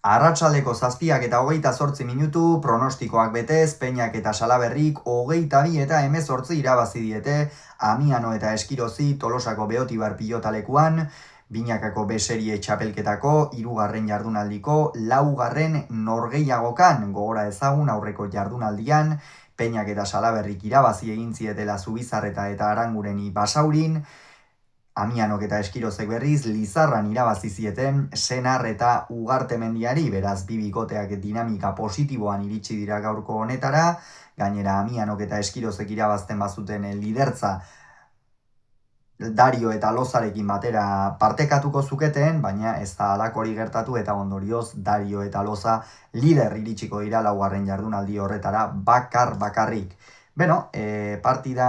Arratsaldeko 7:28 pronostikoak betez, Peñak eta Salaberrik 22 eta 18 irabazi diete Amiano eta Eskirozi Tolosako Beotibar pilotalekuan, Binakako B-serie txapelketako 3. jardunaldiko 4. norgehiagokan. Gogora ezagun aurreko jardunaldian, Peñak eta Salaberrik irabazi egin zietela Zubizarreta eta Arangureni Basaurin, Amianok eta Eskirozek berriz Lizarran irabazi zieten Senar eta Ugartemendiari, beraz bi bikoteak dinamika positiboan iritsi dira gaurko honetara. Gainera Amianok eta Eskirozek irabazten bazuten lidertza Dario eta Lozarekin batera partekatuko zuketen, baina ez da halakori gertatu eta ondorioz Dario eta Loza lider iritsiko dira 4. jardunaldi horretara bakarrik. Beno, partida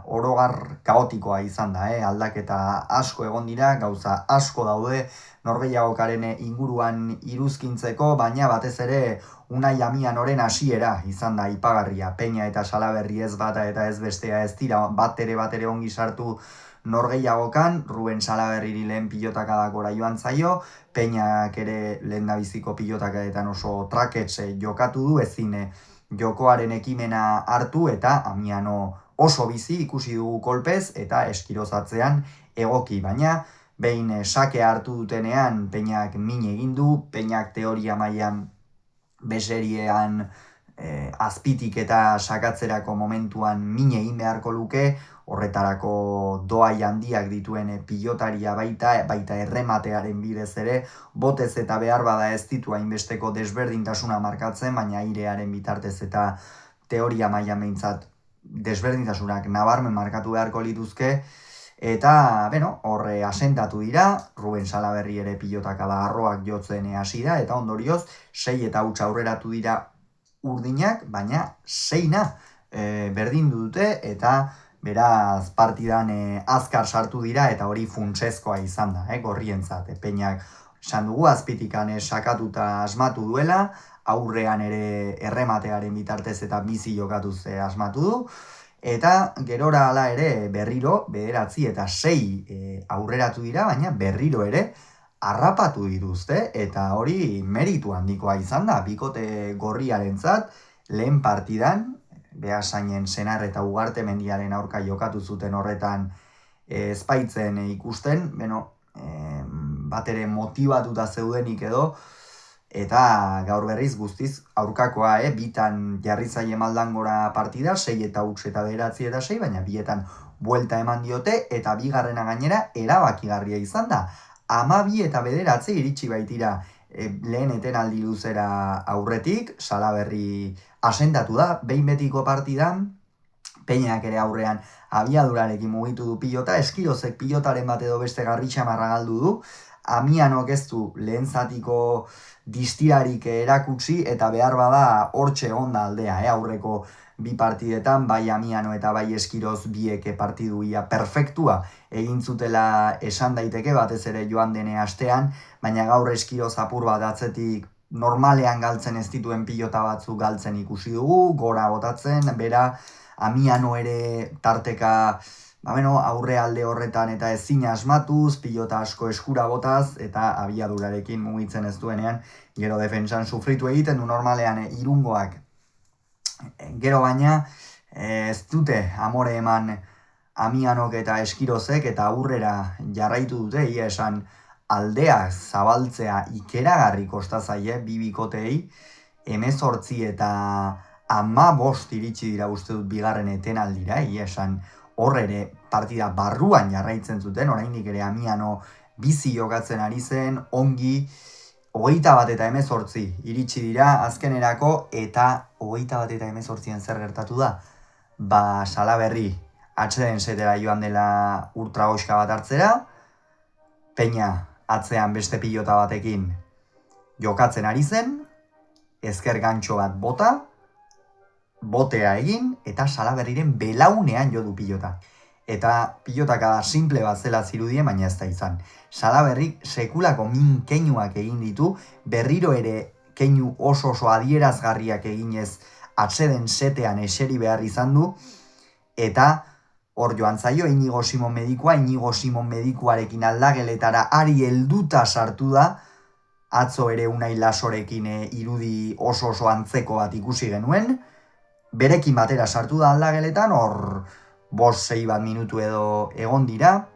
orogar kaotikoa izan da, aldaketa asko egon dira, gauza asko daude norgehiagokaren inguruan iruzkintzeko, baina batez ere Unai Amianoren hasiera izan da ipagarria. Peña eta Salaberri ez bata eta ez bestea ez dira bat ere ongi sartu norgehiagokan. Ruben Salaberriri lehen pilotakada gora joan zaio, Peñak ere lehendabiziko pilotakadetan oso traketxe jokatu du, ezin jokoaren ekimena hartu eta Amiano oso bizi ikusi dugu kolpez eta Eskirozatzean egoki, baina behin sakea hartu dutenean Peñak min egin du. Peñak teoria mailan beseriean azpitik eta sakatzerako momentuan min egin beharko luke, horretarako doai handiak dituen pilotaria baita errematearen bidez ere, botez eta behar bada ez ditu hainbesteko desberdintasuna markatzen, baina airearen bitartez eta teoria mailan behintzat desberdintasunak nabarmen markatu beharko lituzke, eta horre asentatu dira. Ruben Salaberri ere pilotakada arroak jotzen hasi da, eta ondorioz 6 eta huts aurreratu dira urdinak, baina 6 berdindu dute eta beraz partidan azkar sartu dira eta hori funtsezkoa izan da, gorrientzat. Peñak esan dugu azpitikan sakatuta asmatu duela, aurrean ere errematearen bitartez eta bizi jokatuz asmatu du, eta gerora hala ere berriro 9 eta 6 aurreratu dira, baina berriro ere harrapatu dituzte, eta hori meritu handikoa izan da, bikote gorriarentzat. Lehen partidan Beasainen Senar eta Ugartemendiaren aurka jokatu zuten horretan ezbaitzen ikusten, batere motibatuta zeudenik edo, eta gaur berriz guztiz aurkakoa, bitan jarri zaie maldangora partida, 6 eta huts eta 9 eta 6, baina bietan buelta eman diote, eta bigarrena gainera erabakigarria izan da. 12 eta 9 iritsi baitira lehen etenaldi luzera aurretik. Salaberri asentatu da behin betiko partidan, Peñak ere aurrean abiadurarekin mugitu du pilota, Eskirozek pilotaren bat edo beste garritxamarra galdu du, Amianok ez du lehen zatiko distirarik erakutsi, eta behar bada hortxe onda aldea, aurreko bi partidetan, bai Amiano eta bai Eskiroz biek partidu ia perfektua egin zutela esan daiteke, batez ere joan dene astean, baina gaur Eskiroz apur bat atzetik normalean galtzen ez dituen pilota batzuk galtzen ikusi dugu, gora botatzen, bera Amiano ere tarteka aurre alde horretan eta ezin asmatuz, pilota asko eskura botaz, eta abiadurarekin mugitzen ez duenean, gero defentsan sufritu egiten du normalean irungoak. Gero baina ez dute amore eman Amianok eta Eskirozek, eta aurrera jarraitu dute, ia esan aldea zabaltzea ikeragarri kosta zaie bi bikotei, 18 eta 15 iritsi dira uste dut bigarren etenaldira, ia esan hor ere partida barruan jarraitzen zuten, oraindik ere Amiano bizi jokatzen ari zen, ongi. 21 eta 18 iritsi dira azkenerako, eta 21 eta 18an zer gertatu da? Salaberri atzeden setera joan dela ultragoxka bat hartzera, Peña atzean beste pilota batekin jokatzen ari zen, ezker gantxo bat botea egin, eta Salaberriren belaunean jo du pilota. Eta pilotakada simple bat zela zirudien, baina ez da izan. Salaberrik sekulako min keinuak egin ditu, berriro ere keinu oso adierazgarriak eginez atzeden setean eseri behar izan du, eta hor joan zaio Inigo Simon medikuarekin aldageletara ari helduta sartu da, atzo ere Unai Lasorekin irudi oso antzeko bat ikusi genuen, berekin batera sartu da aldageletan, hor 5-6 bat minutu edo egon dira,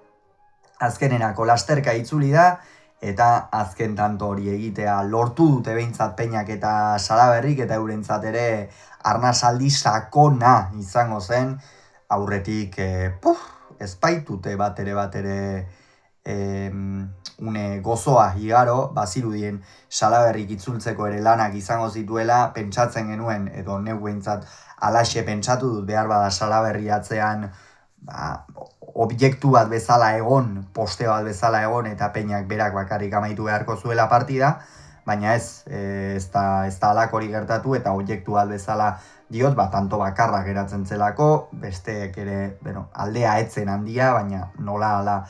azkenerako lasterka itzuli da, eta azken tanto hori egitea lortu dute behintzat Peñak eta Salaberrik, eta eurentzat ere arnasaldi sakona izango zen, aurretik ez baitute bat ere une gozoa igaro, bazirudien Salaberrik itzultzeko ere lanak izango zituela, pentsatzen genuen, edo neu behintzat alaxe pentsatu dut behar bada Salaberri atzean objektu bat bezala egon, poste bat bezala egon, eta Peñak berak bakarrik amaitu beharko zuela partida, baina ez da alakori gertatu, eta objektu bat bezala diot, tanto bakarrak geratzen zelako, besteek ere, aldea etzen handia, baina nola ala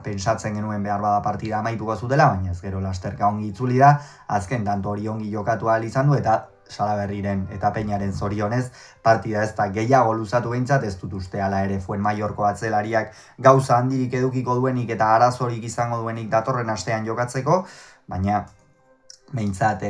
pentsatzen genuen behar bada partida amaituko zutela, baina ez gero lasterka ongi itzuli da, azken tanto hori ongi jokatu ahal izan du, eta Salaberriren eta Peñaren zorionez, partida ez da gehiago luzatu behintzat, ez dut uste ala ere Fuenmaiorko atzelariak gauza handirik edukiko duenik eta arazorik izango duenik datorren astean jokatzeko, baina behintzat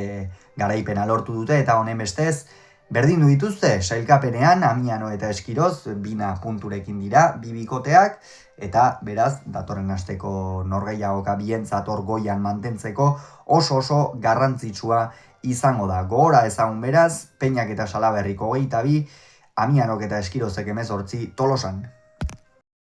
garaipena lortu dute, eta honen bestez, berdindu dituzte, sailkapenean, Amiano eta Eskiroz, 2 punturekin dira, 2 bikoteak, eta beraz, datorren asteko norgehiagoka bientzat hor goian mantentzeko oso garrantzitsua izango da. Gogora ezagun beraz, Peñak eta Salaberrik 22, Amianok eta Eskirozek 18 Tolosan.